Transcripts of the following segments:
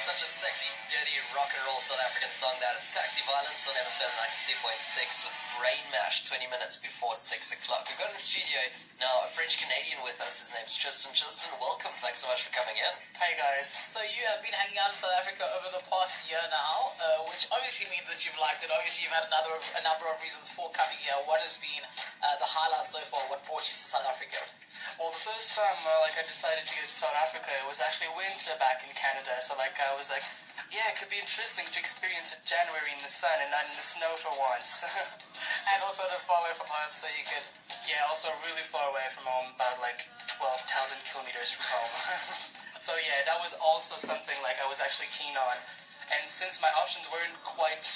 Such a sexy, dirty, rock and roll South African song that. It's Taxi Violence on FM 92.6 with Brain Mash 20 minutes before 6 o'clock. We've got in the studio now a French-Canadian with us. His name's Tristan. Tristan, welcome. Thanks so much for coming in. Hey guys. So you have been hanging out in South Africa over the past year now, which obviously means that you've liked it. Obviously you've had a number of reasons for coming here. What has been the highlight so far? What brought you to South Africa? Well, the first time I decided to go to South Africa, it was actually winter back in Canada. So I was like, yeah, it could be interesting to experience January in the sun and not in the snow for once. And also just far away from home, so you could... Yeah, also really far away from home, about 12,000 kilometers from home. So yeah, that was also something I was actually keen on. And since my options weren't quite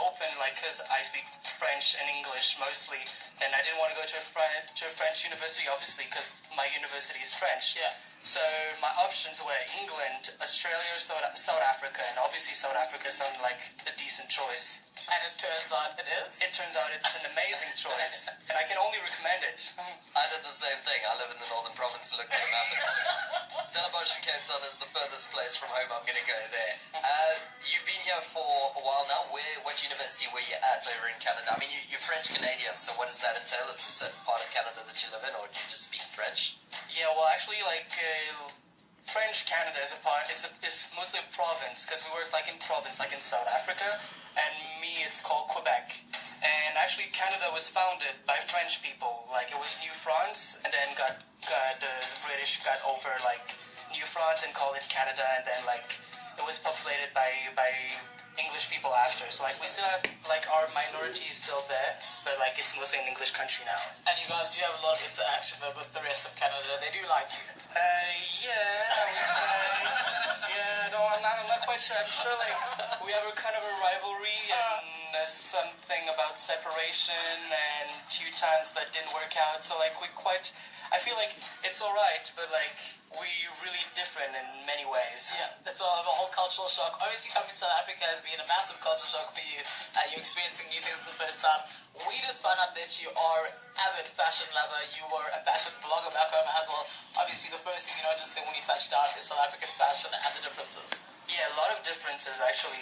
open, because I speak French and English mostly, and I didn't want to go to a French university, obviously, because my university is French. Yeah. So my options were England, Australia, or South Africa, and obviously South Africa sounded like a decent choice. And it turns out it is? It turns out it's an amazing choice, and I can only recommend it. I did the same thing. I live in the Northern Province, looking at the map. Stellenbosch in Cape Town is the furthest place from home. I'm going to go there. You've been here for a while now. What university were you at over in Canada? I mean, you're French-Canadian, so what does that entail? Is it a certain part of Canada that you live in, or do you just speak French? Yeah, well, actually, French Canada is mostly a province, because we work in province, in South Africa, and it's called Quebec. And actually, Canada was founded by French people. It was New France, and then the British got over New France and called it Canada, and then it was populated by English people after. So we still have our minority is still there, but it's mostly an English country now. And you guys do have a lot of interaction with the rest of Canada. They do like you. Yeah, I would say. Yeah, no, I'm not quite sure. I'm sure we have a kind of a rivalry and something about separation and 2 times but didn't work out. So I feel it's alright, but we're really different in many ways. Yeah, so a whole cultural shock. Obviously coming to South Africa has been a massive cultural shock for you. You're experiencing new things for the first time. We just found out that you are avid fashion lover. You were a fashion blogger back home as well. Obviously the first thing you noticed when you touched down is South African fashion and the differences. Yeah, a lot of differences actually.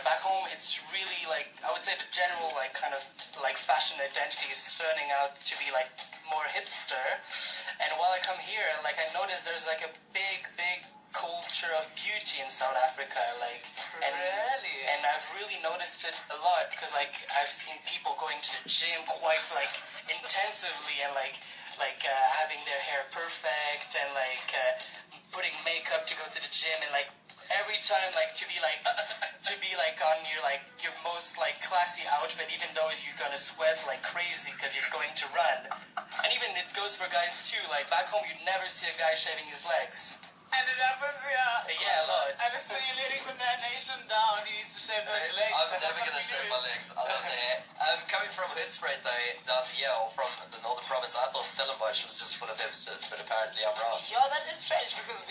Back home, it's really I would say the general fashion identity is turning out to be more hipster. And while I come here, I noticed there's a big culture of beauty in South Africa. Really? And I've really noticed it a lot because I've seen people going to the gym quite intensively and having their hair perfect and putting makeup to go to the gym and every time to be on your most classy outfit, even though you're gonna sweat crazy because you're going to run. And even it goes for guys too. Back home you'd never see a guy shaving his legs. And it happens, yeah. Yeah, a lot. And so you're letting the man nation down. He needs to shave those legs. I'm never going to shave my legs. I love the hair. Coming from Hoedspruit, though, down to here, or from the Northern Province, I thought Stellenbosch was just full of hipsters, but apparently I'm wrong. Yeah, that is strange, because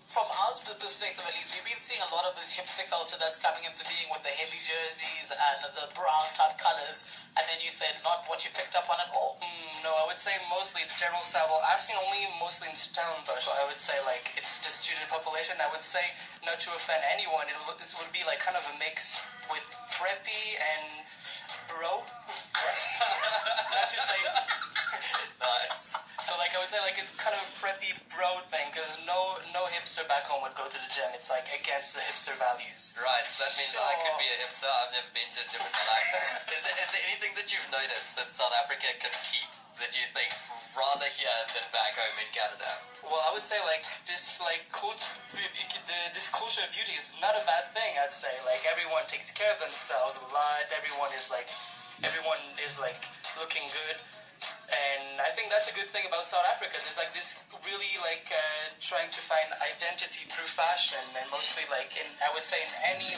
from our perspective at least, we've been seeing a lot of this hipster culture that's coming into being with the heavy jerseys and the brown type colors, and then you said not what you picked up on at all. No, I would say mostly the general style. Well, I've seen only mostly in Stellenbosch. I would say it's the student population. I would say, not to offend anyone, it would be kind of a mix with preppy and bro. Not to say... Nice. So I would say it's kind of a preppy bro thing, because no hipster back home would go to the gym. It's against the hipster values. Right, so that means I could be a hipster. I've never been to a gym in my life. Is there anything that you've noticed that South Africa can keep that you think rather here than back home in Canada? Well, I would say this this culture of beauty is not a bad thing. I'd say everyone takes care of themselves a lot. Everyone is looking good. And I think that's a good thing about South Africa. There's this really trying to find identity through fashion, and mostly I would say in any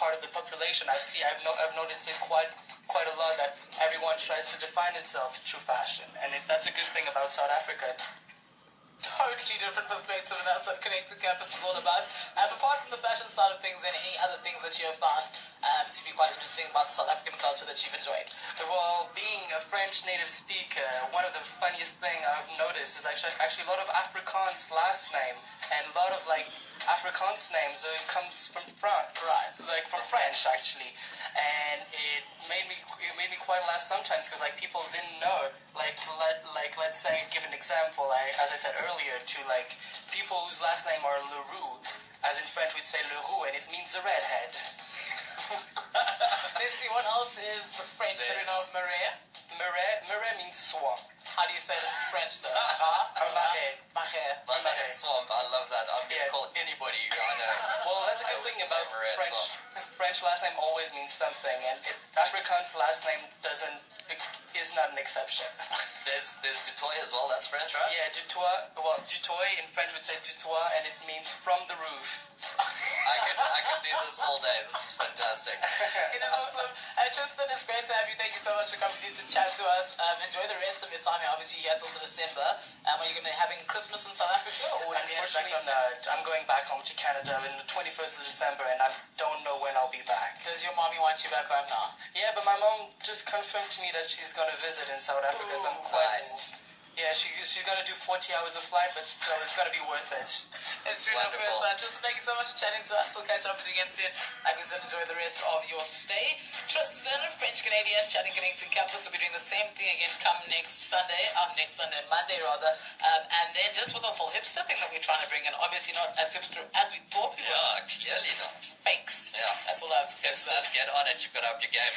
part of the population I've noticed it quite a lot that everyone tries to define itself through fashion, and that's a good thing about South Africa. totally different perspective, and that's what Connected Campus is all about. Apart from the fashion side of things, and any other things that you have found to be quite interesting about South African culture that you've enjoyed? Well, being a French native speaker, one of the funniest thing I've noticed is actually a lot of Afrikaans last name, and a lot of like Afrikaans names comes from France, right? Like from French actually, and it made me quite laugh sometimes because like people didn't know. Let's say, give an example. As I said earlier, to like people whose last name are Leroux, as in French we'd say Leroux, and it means a redhead. Let's see, what else is French that we know of? Marais? Marais means swamp. How do you say that in French though? Marais. Marais. Marais swamp. I love that. I'm gonna call anybody who I know. Well, that's a good thing about Marais French. swamp. French last name always means something, and Afrikaans last name is not an exception. There's Dutoy as well. That's French, right? Yeah, Dutoy. Well, Dutoy in French would say Dutoy, and it means from the roof. I could do this all day. This is fantastic. It is awesome. Tristan, it's great to have you. Thank you so much for coming in to chat to us. Enjoy the rest of your time. Obviously, here until December. Are you going to be having Christmas in South Africa? Or Unfortunately, not. I'm going back home to Canada on the 21st of December, and I don't know when I'll be back. Does your mommy want you back home now? Yeah, but my mom just confirmed to me that she's going to visit in South Africa, so I'm quite... Nice. Yeah, she's going to do 40 hours of flight, but still, it's going to be worth it. It's true, no first. Tristan, thank you so much for chatting to us. We'll catch up with you again soon. Like we said, enjoy the rest of your stay. Tristan, French-Canadian, chatting Connected Campus. We'll be doing the same thing again come next Sunday, Monday rather. And then just with this whole hipster thing that we're trying to bring in, obviously not as hipster as we thought we were. Yeah, clearly not. Fakes. Yeah. That's all I have to say. Hipsters, get on it. You've got to up your game.